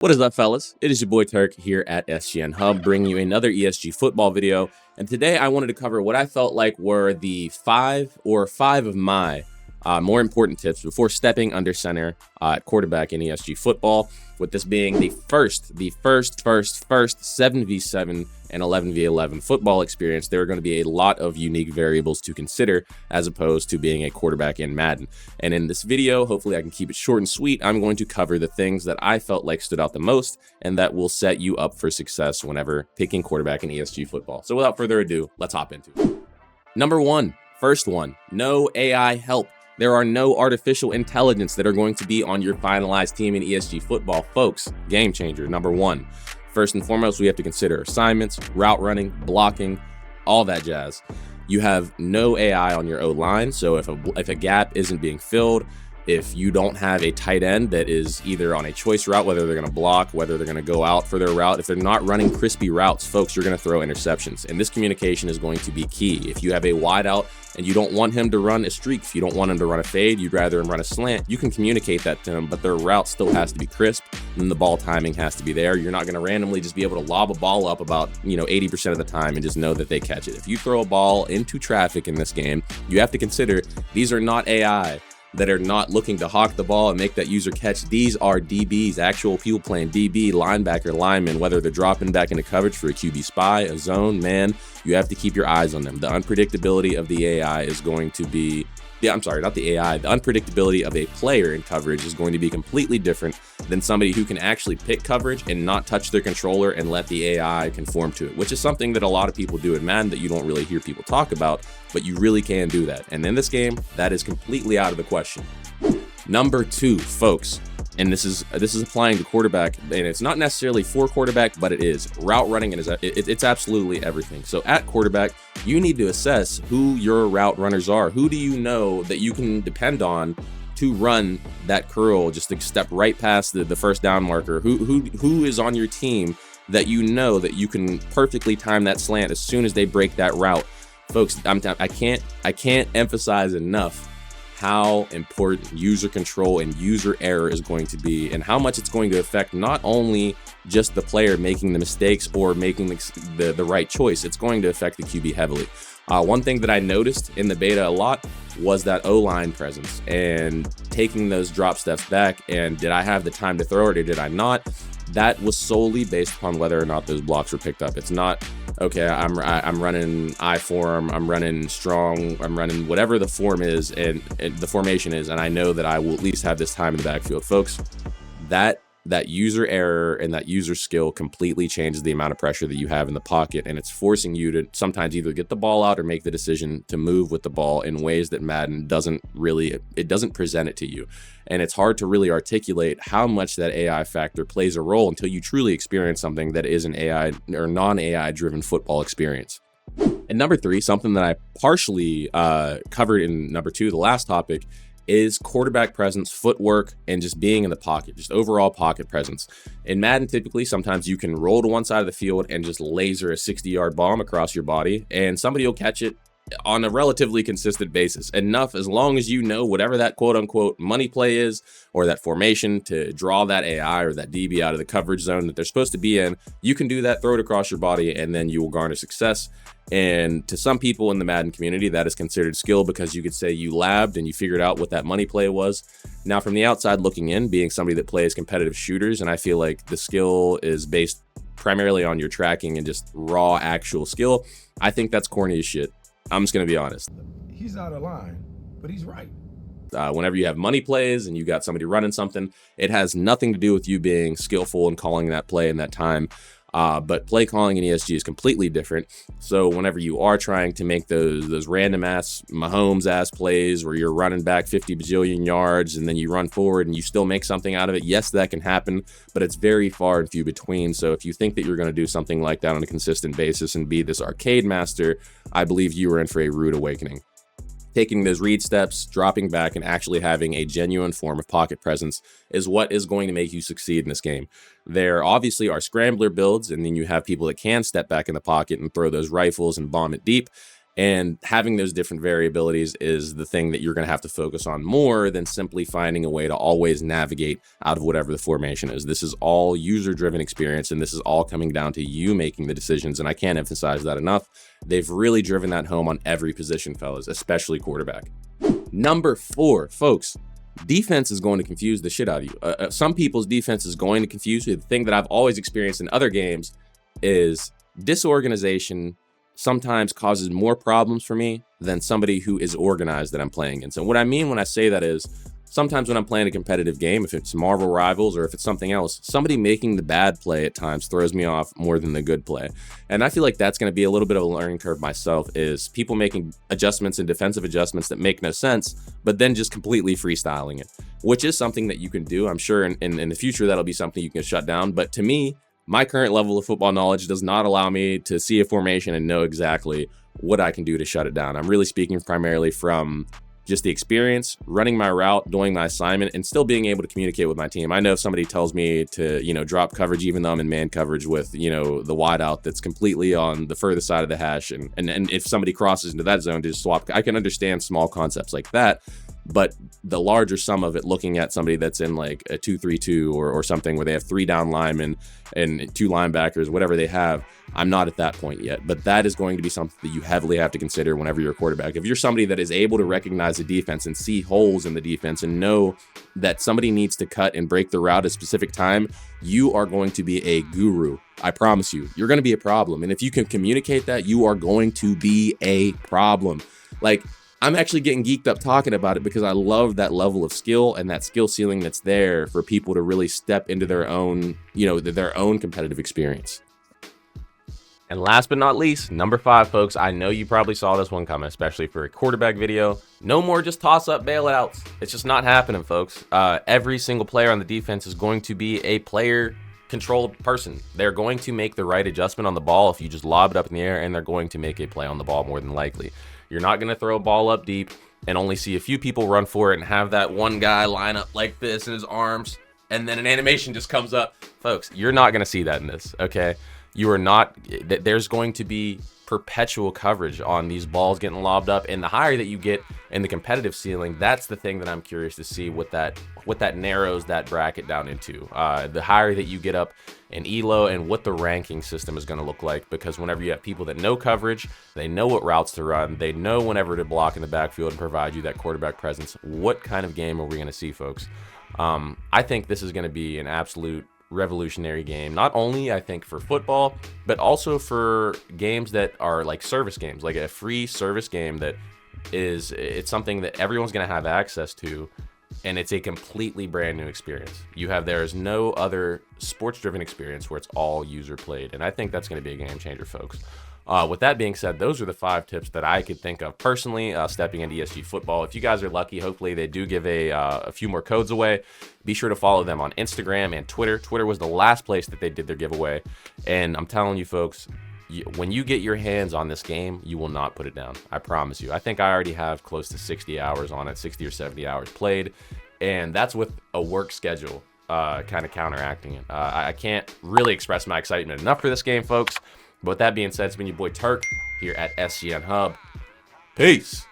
What is up, fellas? It is your boy Turk here at SGN Hub, bringing you another ESG football video. And today I wanted to cover what I felt like were the five of my more important tips before stepping under center at quarterback in ESG football, with this being the first 7v7 and 11v11 football experience. There are going to be a lot of unique variables to consider as opposed to being a quarterback in Madden. And in this video, hopefully I can keep it short and sweet. I'm going to cover the things that I felt like stood out the most and that will set you up for success whenever picking quarterback in ESG football. So without further ado, let's hop into it. Number one, first one, no AI help. There are no artificial intelligence that are going to be on your finalized team in ESG football. Folks, game changer, number one. First and foremost, we have to consider assignments, route running, blocking, all that jazz. You have no AI on your O-line, so if a gap isn't being filled, if you don't have a tight end that is either on a choice route, whether they're going to block, whether they're going to go out for their route, if they're not running crispy routes, folks, you're going to throw interceptions. And this communication is going to be key. If you have a wide out and you don't want him to run a streak, if you don't want him to run a fade, you'd rather him run a slant, you can communicate that to him, but their route still has to be crisp and the ball timing has to be there. You're not going to randomly just be able to lob a ball up about 80% of the time and just know that they catch it. If you throw a ball into traffic in this game, you have to consider these are not AI that are not looking to hawk the ball and make that user catch. These are DBs, actual people playing DB, linebacker, lineman, whether they're dropping back into coverage for a QB spy, a zone, man, you have to keep your eyes on them. The unpredictability of the AI is going to be, the unpredictability of a player in coverage is going to be completely different than somebody who can actually pick coverage and not touch their controller and let the AI conform to it, which is something that a lot of people do in Madden that you don't really hear people talk about, but you really can do that. And in this game, that is completely out of the question. Number two, folks, and this is applying to quarterback, and it's not necessarily for quarterback, but it is route running, and it's absolutely everything. So at quarterback, you need to assess who your route runners are. Who do you know that you can depend on to run that curl, just to step right past the first down marker? Who is on your team that you know that you can perfectly time that slant as soon as they break that route? Folks, I can't emphasize enough how important user control and user error is going to be, and how much it's going to affect not only just the player making the mistakes or making the right choice, it's going to affect the QB heavily. One thing that I noticed in the beta a lot was that O-line presence and taking those drop steps back, and did I have the time to throw it or did I not? That was solely based upon whether or not those blocks were picked up. It's not, okay, I'm running I form, I'm running strong, I'm running whatever the form is and the formation is, and I know that I will at least have this time in the backfield. Folks, that user error and that user skill completely changes the amount of pressure that you have in the pocket, and it's forcing you to sometimes either get the ball out or make the decision to move with the ball in ways that Madden doesn't present it to you. And it's hard to really articulate how much that AI factor plays a role until you truly experience something that is an AI or non-AI driven football experience. And number three, something that I partially covered in number two, the last topic, is quarterback presence, footwork, and just being in the pocket, just overall pocket presence. In Madden, typically, sometimes you can roll to one side of the field and just laser a 60-yard bomb across your body, and somebody will catch it on a relatively consistent basis. Enough, as long as you know whatever that quote-unquote money play is, or that formation to draw that AI or that DB out of the coverage zone that they're supposed to be in, you can do that, throw it across your body, and then you will garner success. And to some people in the Madden community, that is considered skill because you could say you labbed and you figured out what that money play was. Now, from the outside looking in, being somebody that plays competitive shooters, and I feel like the skill is based primarily on your tracking and just raw actual skill, I think that's corny as shit. I'm just going to be honest. He's out of line, but he's right. Whenever you have money plays and you got somebody running something, it has nothing to do with you being skillful and calling that play in that time. But play calling in ESG is completely different. So whenever you are trying to make those random ass Mahomes ass plays where you're running back 50 bajillion yards and then you run forward and you still make something out of it, yes, that can happen, but it's very far and few between. So if you think that you're going to do something like that on a consistent basis and be this arcade master, I believe you are in for a rude awakening. Taking those read steps, dropping back, and actually having a genuine form of pocket presence is what is going to make you succeed in this game. There obviously are scrambler builds, and then you have people that can step back in the pocket and throw those rifles and bomb it deep. And having those different variabilities is the thing that you're going to have to focus on more than simply finding a way to always navigate out of whatever the formation is. This is all user-driven experience, and this is all coming down to you making the decisions, and I can't emphasize that enough. They've really driven that home on every position, fellas, especially quarterback. Number 4, folks, defense is going to confuse the shit out of you. Some people's defense is going to confuse you. The thing that I've always experienced in other games is disorganization sometimes causes more problems for me than somebody who is organized that I'm playing against. And what I mean when I say that is sometimes when I'm playing a competitive game, if it's Marvel Rivals or if it's something else, somebody making the bad play at times throws me off more than the good play. And I feel like that's going to be a little bit of a learning curve myself, is people making adjustments and defensive adjustments that make no sense, but then just completely freestyling it, which is something that you can do. I'm sure in the future that'll be something you can shut down. But to me, my current level of football knowledge does not allow me to see a formation and know exactly what I can do to shut it down. I'm really speaking primarily from just the experience, running my route, doing my assignment, and still being able to communicate with my team. I know if somebody tells me to, drop coverage, even though I'm in man coverage with, the wideout that's completely on the further side of the hash, and if somebody crosses into that zone to just swap, I can understand small concepts like that. But the larger sum of it, looking at somebody that's in like a 2-3-2 or something where they have 3 down linemen and 2 linebackers, whatever they have, I'm not at that point yet. But that is going to be something that you heavily have to consider whenever you're a quarterback. If you're somebody that is able to recognize the defense and see holes in the defense and know that somebody needs to cut and break the route at a specific time, you are going to be a guru. I promise you, you're going to be a problem. And if you can communicate that, you are going to be a problem. Like, I'm actually getting geeked up talking about it because I love that level of skill and that skill ceiling that's there for people to really step into their own, their own competitive experience. And last but not least, number 5, folks, I know you probably saw this one coming, especially for a quarterback video. No more just toss up bailouts. It's just not happening, folks. Every single player on the defense is going to be a player controlled person. They're going to make the right adjustment on the ball if you just lob it up in the air, and they're going to make a play on the ball more than likely. You're not going to throw a ball up deep and only see a few people run for it and have that one guy line up like this in his arms, and then an animation just comes up. Folks, you're not going to see that in this, okay? You are not. There's going to be perpetual coverage on these balls getting lobbed up, and the higher that you get in the competitive ceiling, that's the thing that I'm curious to see what that narrows that bracket down into. The higher that you get up in ELO and what the ranking system is going to look like, because whenever you have people that know coverage, they know what routes to run, they know whenever to block in the backfield and provide you that quarterback presence. What kind of game are we going to see, folks? I think this is going to be an absolute revolutionary game, not only I think for football, but also for games that are like service games, like a free service game that it's something that everyone's going to have access to, and it's a completely brand new experience. There is no other sports driven experience where it's all user played, and I think that's going to be a game changer, folks. With that being said, those are the 5 tips that I could think of personally stepping into ESG football. If you guys are lucky, hopefully they do give a few more codes away. Be sure to follow them on Instagram and Twitter. Twitter was the last place that they did their giveaway. And I'm telling you, folks, when you get your hands on this game, you will not put it down. I promise you. I think I already have close to 60 hours on it, 60 or 70 hours played. And that's with a work schedule kind of counteracting it. I can't really express my excitement enough for this game, folks. But with that being said, it's been your boy Turk here at SGN Hub. Peace.